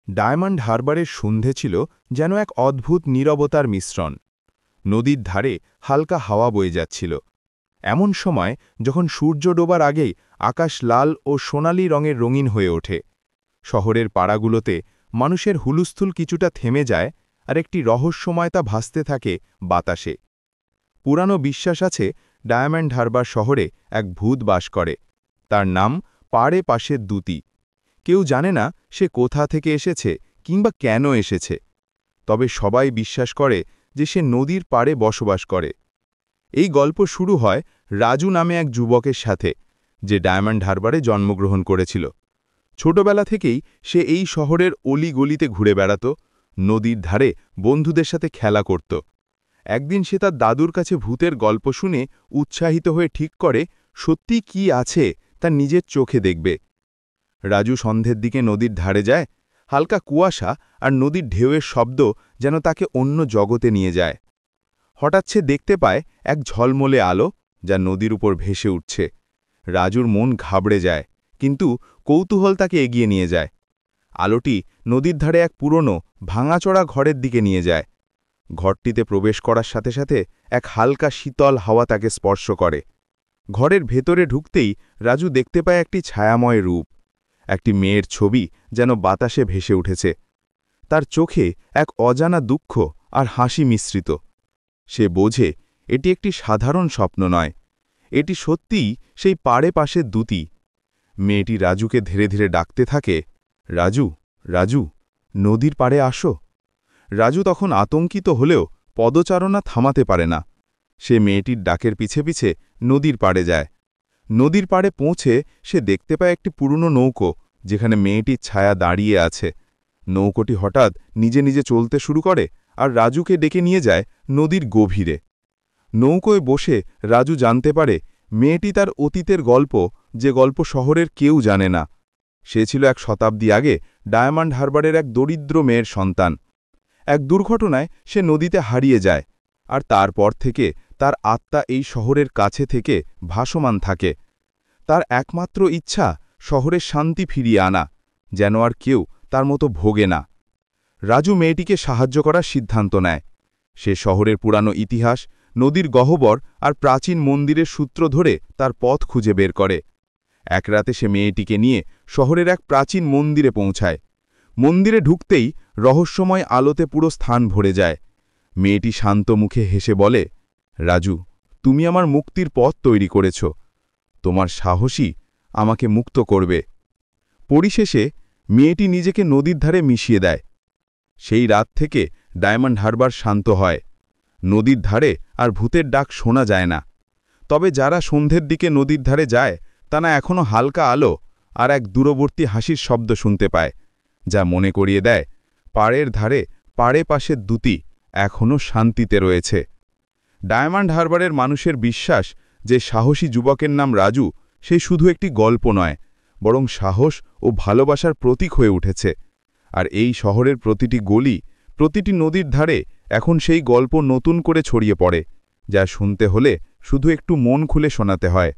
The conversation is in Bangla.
ডায়মন্ড হারবারের সন্ধে ছিল যেন এক অদ্ভুত নীরবতার মিশ্রণ। নদীর ধারে হালকা হাওয়া বয়ে যাচ্ছিল। এমন সময় যখন সূর্য ডোবার আগেই আকাশ লাল ও সোনালি রঙের রঙিন হয়ে ওঠে। শহরের পাড়াগুলোতে মানুষের হুলস্থুল কিছুটা থেমে যায়, আর একটি রহস্যময়তা ভাসতে থাকে বাতাসে। পুরানো বিশ্বাস আছে ডায়মন্ড হারবার শহরে এক ভূত বাস করে। তার নাম পাড়ে পাশের দূতী। কেউ জানে না সে কোথা থেকে এসেছে কিংবা কেন এসেছে, তবে সবাই বিশ্বাস করে যে সে নদীর পাড়ে বসবাস করে। এই গল্প শুরু হয় রাজু নামে এক যুবকের সাথে, যে ডায়মন্ড হারবারে জন্মগ্রহণ করেছিল। ছোটবেলা থেকেই সে এই শহরের অলি-গলিতে ঘুরে বেড়াত, নদীর ধারে বন্ধুদের সাথে খেলা করত। একদিন সে তার দাদুর কাছে ভূতের গল্প শুনে উৎসাহিত হয়ে ঠিক করে সত্যি কি আছে তা নিজের চোখে দেখবে। রাজু সন্ধ্যের দিকে নদীর ধারে যায়। হালকা কুয়াশা আর নদীর ঢেউয়ের শব্দ যেন তাকে অন্য জগতে নিয়ে যায়। হঠাৎ সে দেখতে পায় এক ঝলমলে আলো, যা নদীর উপর ভেসে উঠছে। রাজুর মন ঘাবড়ে যায়, কিন্তু কৌতূহল তাকে এগিয়ে নিয়ে যায়। আলোটি নদীর ধারে এক পুরনো ভাঙাচড়া ঘরের দিকে নিয়ে যায়। ঘরটিতে প্রবেশ করার সাথে সাথে এক হালকা শীতল হাওয়া তাকে স্পর্শ করে। ঘরের ভেতরে ঢুকতেই রাজু দেখতে পায় একটি ছায়াময় রূপ, একটি মেয়ের ছবি যেন বাতাসে ভেসে উঠেছে। তার চোখে এক অজানা দুঃখ আর হাসি মিশ্রিত। সে বোঝে এটি একটি সাধারণ স্বপ্ন নয়, এটি সত্যিই সেই পাড়ে পাশের দূতী। মেয়েটি রাজুকে ধীরে ধীরে ডাকতে থাকে, রাজু, রাজু, নদীর পাড়ে আসো। রাজু তখন আতঙ্কিত হলেও পদচারণা থামাতে পারে না। সে মেয়েটির ডাকের পিছে পিছে নদীর পাড়ে যায়। নদীর পাড়ে পৌঁছে সে দেখতে পায় একটি পুরনো নৌকো, যেখানে মেয়েটির ছায়া দাঁড়িয়ে আছে। নৌকোটি হঠাৎ নিজে নিজে চলতে শুরু করে আর রাজুকে ডেকে নিয়ে যায় নদীর গভীরে। নৌকোয় বসে রাজু জানতে পারে মেয়েটি তার অতীতের গল্প, যে গল্প শহরের কেউ জানে না। সে ছিল এক শতাব্দী আগে ডায়মন্ড হারবারের এক দরিদ্র মেয়ের সন্তান। এক দুর্ঘটনায় সে নদীতে হারিয়ে যায়, আর তারপর থেকে তার আত্মা এই শহরের কাছে থেকে ভাসমান থাকে। তার একমাত্র ইচ্ছা শহরের শান্তি ফিরিয়ে আনা, যেন আর কেউ তার মতো ভোগে না। রাজু মেয়েটিকে সাহায্য করার সিদ্ধান্ত নেয়। সে শহরের পুরানো ইতিহাস, নদীর গহ্বর আর প্রাচীন মন্দিরের সূত্র ধরে তার পথ খুঁজে বের করে। এক রাতে সে মেয়েটিকে নিয়ে শহরের এক প্রাচীন মন্দিরে পৌঁছায়। মন্দিরে ঢুকতেই রহস্যময় আলোতে পুরো স্থান ভরে যায়। মেয়েটি শান্ত মুখে হেসে বলে, রাজু, তুমি আমার মুক্তির পথ তৈরি করেছ। তোমার সাহসী আমাকে মুক্ত করবে। পরিশেষে মেয়েটি নিজেকে নদীর ধারে মিশিয়ে দেয়। সেই রাত থেকে ডায়মন্ড হারবার শান্ত হয়। নদীর ধারে আর ভূতের ডাক শোনা যায় না। তবে যারা সন্ধ্যের দিকে নদীর ধারে যায়, তারা এখনও হালকা আলো আর এক দূরবর্তী হাসির শব্দ শুনতে পায়, যা মনে করিয়ে দেয় পাড়ের ধারে পাড়ে পাশের দূতী এখনও শান্তিতে রয়েছে। ডায়মন্ড হারবারের মানুষের বিশ্বাস যে সাহসী যুবকের নাম রাজু, সে শুধু একটি গল্প নয়, বরং সাহস ও ভালোবাসার প্রতীক হয়ে উঠেছে। আর এই শহরের প্রতিটি গলি, প্রতিটি নদীর ধারে এখন সেই গল্প নতুন করে ছড়িয়ে পড়ে, যা শুনতে হলে শুধু একটু মন খুলে শোনাতে হয়।